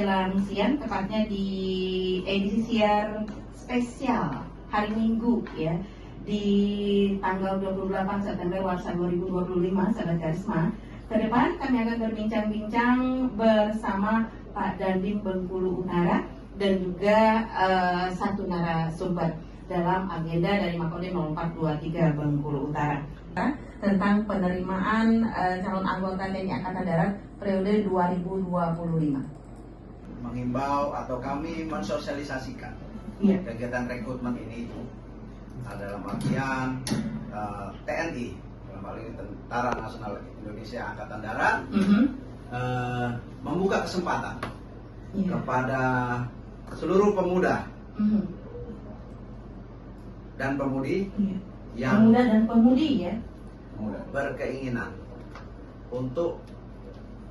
menjelang siang, tepatnya di edisi siar spesial hari Minggu ya, di tanggal 28 September Warsa 2025, sahabat Karisma. Ke depan kami akan berbincang-bincang bersama Pak Dandim Bengkulu Utara dan juga satu narasumber dalam agenda dari Makodim 0423 Bengkulu Utara tentang penerimaan calon anggota TNI Angkatan Darat periode 2025. Mengimbau atau kami mensosialisasikan kegiatan rekrutmen ini dalam artian TNI, dalam hal ini Tentara Nasional Indonesia Angkatan Darat, membuka kesempatan kepada seluruh pemuda dan pemudi yang pemuda dan pemudi ya berkeinginan untuk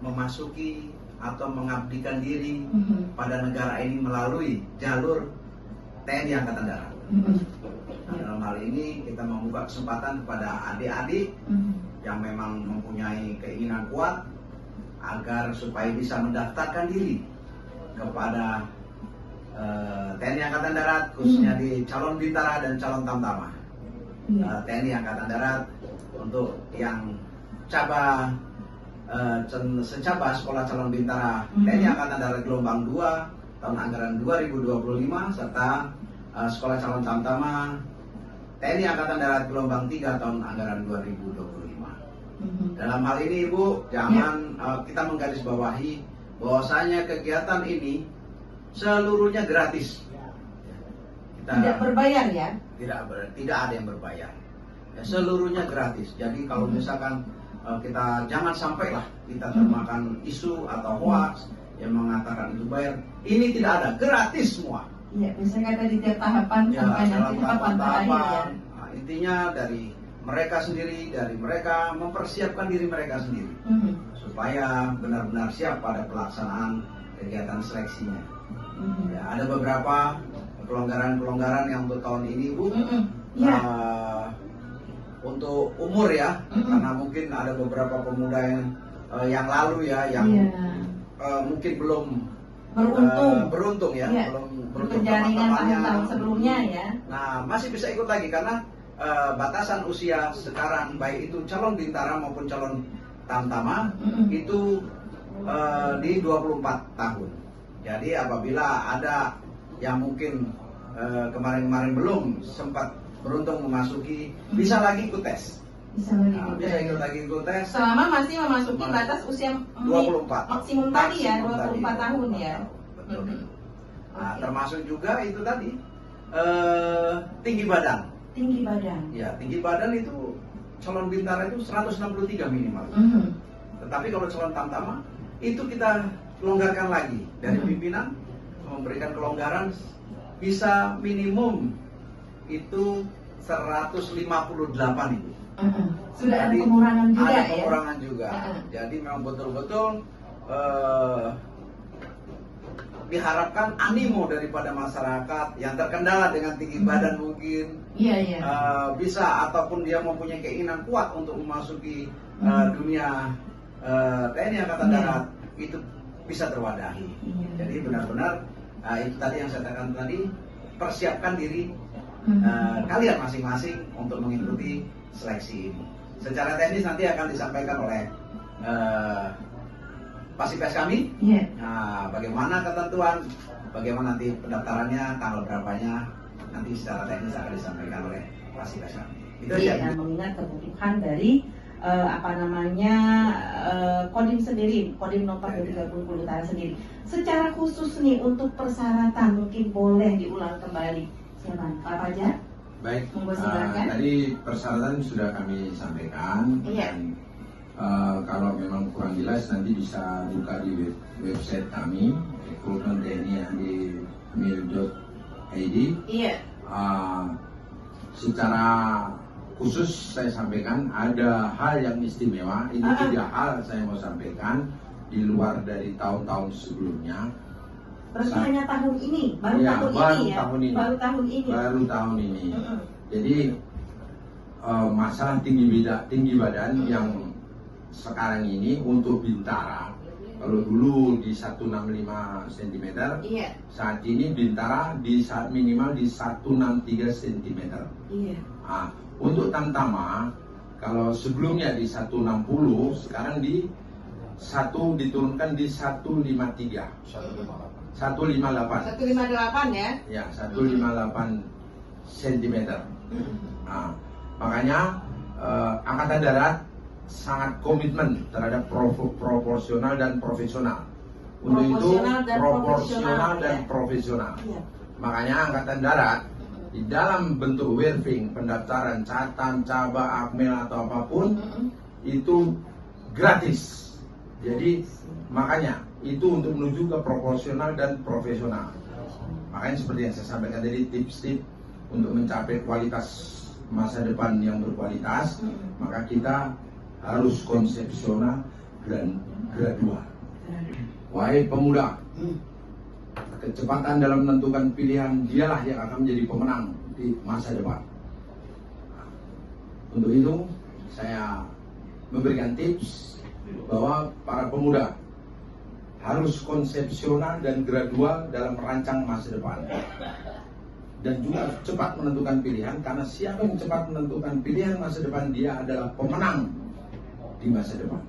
memasuki atau mengabdikan diri pada negara ini melalui jalur TNI Angkatan Darat. Dalam hal ini kita membuka kesempatan kepada adik-adik yang memang mempunyai keinginan kuat agar supaya bisa mendaftarkan diri kepada TNI Angkatan Darat, khususnya di calon bintara dan calon tamtama. TNI Angkatan Darat untuk yang secaba sekolah calon bintara TNI Angkatan Darat gelombang 2 tahun anggaran 2025 serta sekolah calon tamtama TNI Angkatan Darat gelombang 3 tahun anggaran 2025. Dalam hal ini Ibu, jangan kita menggarisbawahi bahwasanya kegiatan ini seluruhnya gratis. Tidak berbayar ya? Tidak ada yang berbayar. Ya, seluruhnya gratis. Jadi kalau misalkan kita jangan sampailah kita termakan isu atau hoax yang mengatakan itu bayar. Ini tidak ada, gratis semua. Iya, biasanya kata di tiap tahapan sampai nanti tahapan terakhir ya. Nah, intinya dari mereka sendiri, dari mereka mempersiapkan diri mereka sendiri supaya benar-benar siap pada pelaksanaan kegiatan seleksinya. Ya, ada beberapa pelonggaran-pelonggaran yang untuk tahun ini Bu. Untuk umur ya, karena mungkin ada beberapa pemuda yang lalu ya, yang mungkin belum beruntung ya, belum beruntung jaringan tahun-tahun sebelumnya ya. Nah, masih bisa ikut lagi karena batasan usia sekarang baik itu calon bintara maupun calon tamtama itu di 24 tahun. Jadi apabila ada yang mungkin kemarin-kemarin belum sempat beruntung memasuki, bisa lagi ikut tes. Bisa ikut lagi ikut tes. Selama masih memasuki batas usia 24 maksimum tadi ya, 24 tahun ya. Betul. Nah, termasuk juga itu tadi tinggi badan. Tinggi badan. Ya, tinggi badan itu calon bintara itu 163 minimal. Tetapi kalau calon tamtama itu kita longgarkan lagi dari pimpinan memberikan kelonggaran bisa minimum itu 158 itu. Sudah ada pengurangan juga ada ya? pengurangan juga. Jadi memang betul-betul diharapkan animo daripada masyarakat yang terkendala dengan tinggi badan mungkin bisa ataupun dia mempunyai keinginan kuat untuk memasuki dunia TNI Angkatan Darat itu bisa terwadahi. Jadi benar-benar itu tadi yang saya katakan tadi, persiapkan diri kalian masing-masing untuk mengikuti seleksi ini. Secara teknis nanti akan disampaikan oleh Pasipes kami. Nah, bagaimana ketentuan, bagaimana nanti pendaftarannya, tanggal berapanya, nanti secara teknis akan disampaikan oleh Pasipes kami. Itu aja. Mengingat kebutuhan dari Kodim sendiri, Kodim 0423 Bengkulu Utara sendiri. Secara khusus nih untuk persyaratan mungkin boleh diulang kembali. Silakan Pak Fajar. Baik, tadi persyaratan sudah kami sampaikan. Dan kalau memang kurang jelas nanti bisa buka di website kami rekrutmen.tni.mil.id. Secara khusus saya sampaikan ada hal yang istimewa. Ini 3 hal saya mau sampaikan di luar dari tahun-tahun sebelumnya. Berarti hanya tahun ini, baru tahun ini. Jadi masalah tinggi badan yang sekarang ini untuk bintara Kalau dulu di 165 cm, Iya. saat ini Bintara di saat minimal di 163 cm. Iya. Nah, untuk Tamtama, kalau sebelumnya di 160, sekarang di diturunkan di 153. 158. 158 ya. Ya, 158 cm. Nah, makanya Angkatan Darat sangat komitmen terhadap proporsional dan profesional. Untuk itu proporsional dan profesional. Iya. Makanya Angkatan Darat di dalam bentuk waiving, pendaftaran Catam, Caba, Akmil atau apapun itu gratis. Jadi makanya itu untuk menuju ke proporsional dan profesional. Makanya seperti yang saya sampaikan tadi, tips-tips untuk mencapai kualitas masa depan yang berkualitas, maka kita harus konsepsional dan gradual. Wahai pemuda, kecepatan dalam menentukan pilihan dialah yang akan menjadi pemenang di masa depan. Untuk itu saya memberikan tips bahwa para pemuda harus konsepsional dan gradual dalam merancang masa depan, dan juga cepat menentukan pilihan, karena siapa yang cepat menentukan pilihan masa depan, dia adalah pemenang di masa depan.